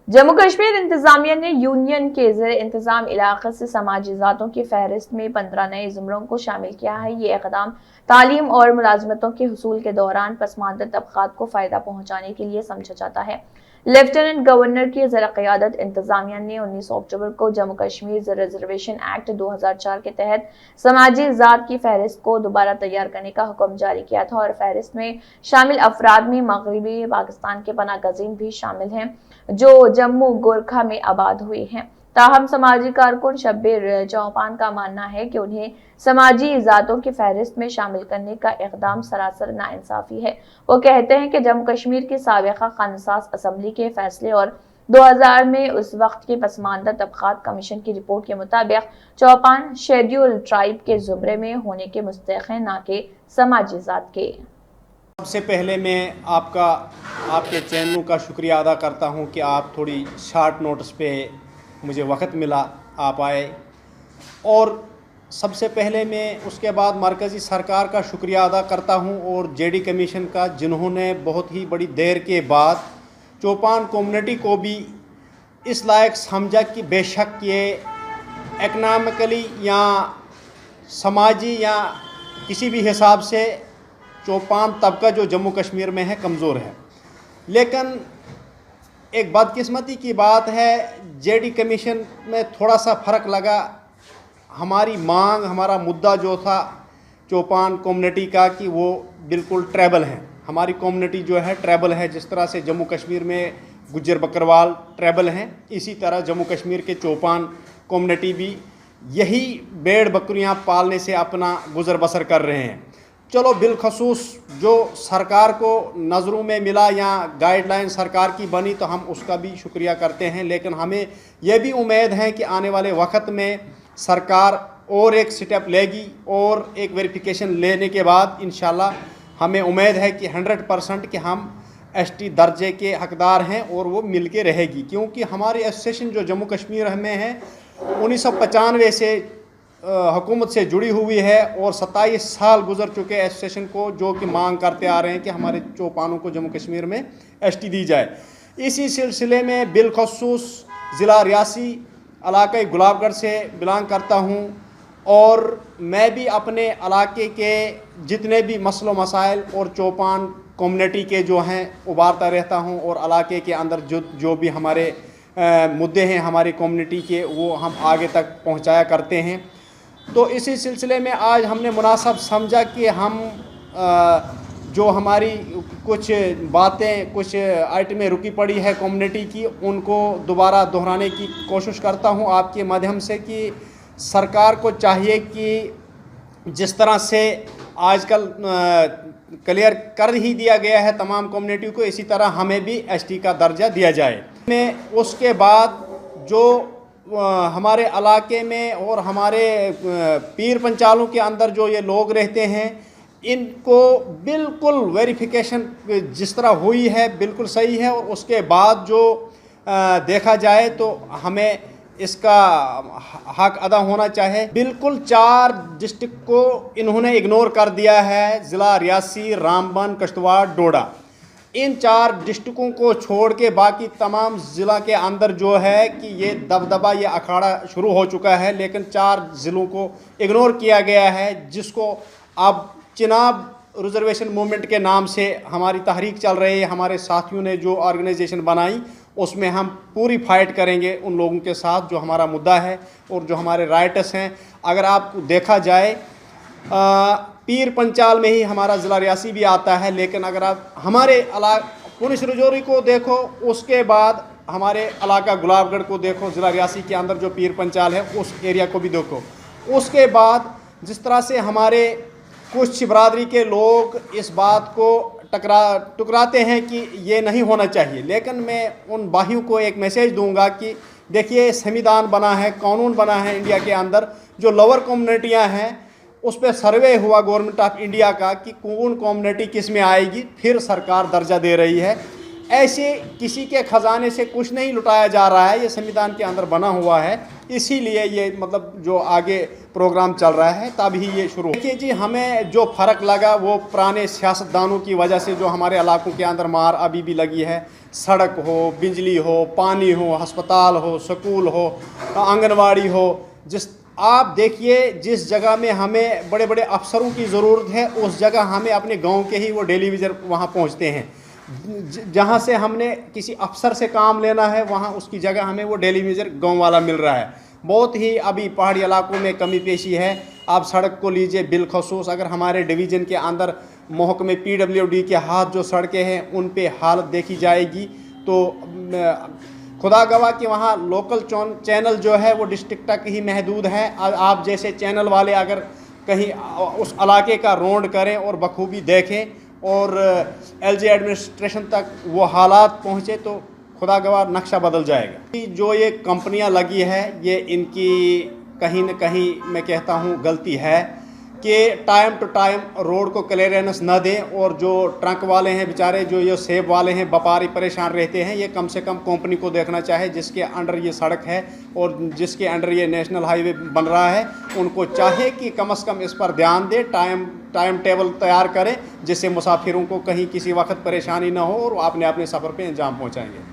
जम्मू कश्मीर इंतजामिया ने यूनियन के ज़ेर इंतजाम इलाके से समाजी ज़ातों की फहरिस्त में 15 नए ज़ुमरों को शामिल किया है। ये इक़दाम तालीम और मुलाजमतों के हुसूल के दौरान पसमानदा तबक़ात को फ़ायदा पहुँचाने के लिए समझा जाता है। लेफ्टिनेंट गवर्नर की ज़ेर क़यादत इंतजामिया ने 19 अक्टूबर को जम्मू कश्मीर रिजर्वेशन एक्ट 2004 के तहत समाजी ज़ात की फहरिस्त को दोबारा तैयार करने का हुक्म जारी किया था और फहरिस्त में शामिल अफराद में मगरबी पाकिस्तान के पनाह गज़ीन भी शामिल हैं जो जम्मू गोरखा में आबाद हुए हैं। ताहम समाजी कारकुन शब्बीर चौपान का मानना है कि उन्हें समाजी ज़ातों की फहरिस्त में शामिल करने का इक़दाम सरासर नाइंसाफ़ी है। वो कहते हैं कि जम्मू कश्मीर की साबिक़ा क़ानूनसाज़ असम्बली के फैसले और 2000 में उस वक्त के पसमानदा तबक़ात कमीशन की रिपोर्ट के मुताबिक चौपान शेड्यूल ट्राइब के ज़ुमरे में होने के मुस्तहिक़ हैं, ना कि समाजी ज़ात के। सबसे पहले मैं आपके चैनल का शुक्रिया अदा करता हूं कि आप थोड़ी शॉर्ट नोटिस पे मुझे वक्त मिला, आप आए। और सबसे पहले मैं उसके बाद मरकज़ी सरकार का शुक्रिया अदा करता हूं और जेडी कमीशन का, जिन्होंने बहुत ही बड़ी देर के बाद चौपान कम्युनिटी को भी इस लायक समझा कि बेशक ये इकनॉमिकली या समाजी या किसी भी हिसाब से चौपान तबका जो जम्मू कश्मीर में है कमज़ोर है। लेकिन एक बदकिस्मती की बात है, जेडी कमीशन में थोड़ा सा फ़र्क लगा। हमारी मांग, हमारा मुद्दा जो था चौपान कम्युनिटी का कि वो बिल्कुल ट्राइबल है। हमारी कम्युनिटी जो है ट्राइबल है। जिस तरह से जम्मू कश्मीर में गुज्जर बकरवाल ट्राइबल हैं, इसी तरह जम्मू कश्मीर के चौपान कम्युनिटी भी यही भेड़ बकरियां पालने से अपना गुजर बसर कर रहे हैं। चलो, बिलखसूस जो सरकार को नज़रों में मिला या गाइडलाइन सरकार की बनी तो हम उसका भी शुक्रिया करते हैं। लेकिन हमें यह भी उम्मीद है कि आने वाले वक्त में सरकार और एक स्टेप लेगी और एक वेरिफिकेशन लेने के बाद इंशाल्लाह हमें उम्मीद है कि 100% कि हम एसटी दर्जे के हकदार हैं और वो मिल के रहेगी। क्योंकि हमारी एसोसिएशन जो जम्मू कश्मीर में है 1995 से हुकूमत से जुड़ी हुई है और 27 साल गुजर चुके एसोसिएशन को, जो कि मांग करते आ रहे हैं कि हमारे चौपानों को जम्मू कश्मीर में एसटी दी जाए। इसी सिलसिले में बिलखसूस ज़िला रियासी इलाके गुलाबगढ़ से बिलोंग करता हूं और मैं भी अपने इलाके के जितने भी मसलो मसाइल और चौपान कम्युनिटी के जो हैं उबारता रहता हूं और इलाके के अंदर जो भी हमारे मुद्दे हैं हमारी कम्युनिटी के, वो हम आगे तक पहुंचाया करते हैं। तो इसी सिलसिले में आज हमने मुनासिब समझा कि हम जो हमारी कुछ बातें, कुछ आइटमें रुकी पड़ी है कम्युनिटी की, उनको दोबारा दोहराने की कोशिश करता हूं आपके माध्यम से कि सरकार को चाहिए कि जिस तरह से आजकल क्लियर कर ही दिया गया है तमाम कम्युनिटी को, इसी तरह हमें भी एसटी का दर्जा दिया जाए। में उसके बाद जो हमारे इलाके में और हमारे पीर पंचालों के अंदर जो ये लोग रहते हैं, इनको बिल्कुल वेरिफिकेशन जिस तरह हुई है बिल्कुल सही है। और उसके बाद जो देखा जाए तो हमें इसका हक अदा होना चाहिए। बिल्कुल 4 डिस्ट्रिक्ट को इन्होंने इग्नोर कर दिया है, ज़िला रियासी, रामबन, किश्तवाड़, डोडा। इन 4 डिस्ट्रिक्टों को छोड़ के बाकी तमाम ज़िला के अंदर जो है कि ये दबदबा, ये अखाड़ा शुरू हो चुका है। लेकिन 4 ज़िलों को इग्नोर किया गया है, जिसको अब चिनाब रिजर्वेशन मूवमेंट के नाम से हमारी तहरीक चल रही है। हमारे साथियों ने जो ऑर्गेनाइजेशन बनाई, उसमें हम पूरी फाइट करेंगे उन लोगों के साथ जो हमारा मुद्दा है और जो हमारे राइट्स हैं। अगर आपको देखा जाए पीर पंचाल में ही हमारा ज़िला रियासी भी आता है, लेकिन अगर आप हमारे पुलिस रजौरी को देखो, उसके बाद हमारे इलाका गुलाबगढ़ को देखो, ज़िला रियासी के अंदर जो पीर पंचाल है उस एरिया को भी देखो। उसके बाद जिस तरह से हमारे कुछ बरादरी के लोग इस बात को टुकराते हैं कि ये नहीं होना चाहिए, लेकिन मैं उन भाइयों को एक मैसेज दूंगा कि देखिए, संविधान बना है, कानून बना है इंडिया के अंदर, जो लोअर कम्युनिटियां हैं उस पर सर्वे हुआ गवर्नमेंट ऑफ इंडिया का कि कौन कम्युनिटी किस में आएगी, फिर सरकार दर्जा दे रही है। ऐसे किसी के ख़जाने से कुछ नहीं लुटाया जा रहा है, ये संविधान के अंदर बना हुआ है। इसीलिए ये मतलब जो आगे प्रोग्राम चल रहा है तभी ये शुरू। देखिए जी, हमें जो फ़र्क लगा वो पुराने सियासतदानों की वजह से जो हमारे इलाकों के अंदर मार अभी भी लगी है। सड़क हो, बिजली हो, पानी हो, अस्पताल हो, स्कूल हो, आंगनवाड़ी हो। आप देखिए जिस जगह में हमें बड़े बड़े अफसरों की ज़रूरत है, उस जगह हमें अपने गांव के ही वो डेली विज़िटर वहाँ पहुँचते हैं। जहाँ से हमने किसी अफसर से काम लेना है, वहाँ उसकी जगह हमें वो डेली विज़िटर गांव वाला मिल रहा है। बहुत ही अभी पहाड़ी इलाकों में कमी पेशी है। आप सड़क को लीजिए, बिलखसूस अगर हमारे डिवीज़न के अंदर महकमे PWD के हाथ जो सड़कें हैं उन पे हालत देखी जाएगी तो खुदा गवाह कि वहाँ लोकल चैनल जो है वो डिस्ट्रिक्ट तक ही महदूद है। आप जैसे चैनल वाले अगर कहीं उस इलाके का रोंड करें और बखूबी देखें और LG एडमिनिस्ट्रेशन तक वो हालात पहुँचे तो खुदा गवाह नक्शा बदल जाएगा। जो ये कंपनियां लगी है ये इनकी कहीं न कहीं मैं कहता हूँ गलती है कि टाइम टू टाइम रोड को क्लियरेंस न दें, और जो ट्रक वाले हैं बेचारे, जो ये सेब वाले हैं, व्यापारी परेशान रहते हैं। ये कम से कम कंपनी को देखना चाहे जिसके अंडर ये सड़क है और जिसके अंडर ये नेशनल हाईवे बन रहा है, उनको चाहे कि कम से कम इस पर ध्यान दे, टाइम टेबल तैयार करें जिससे मुसाफिरों को कहीं किसी वक्त परेशानी ना हो और अपने अपने सफ़र पे अंजाम पहुँचाएँगे।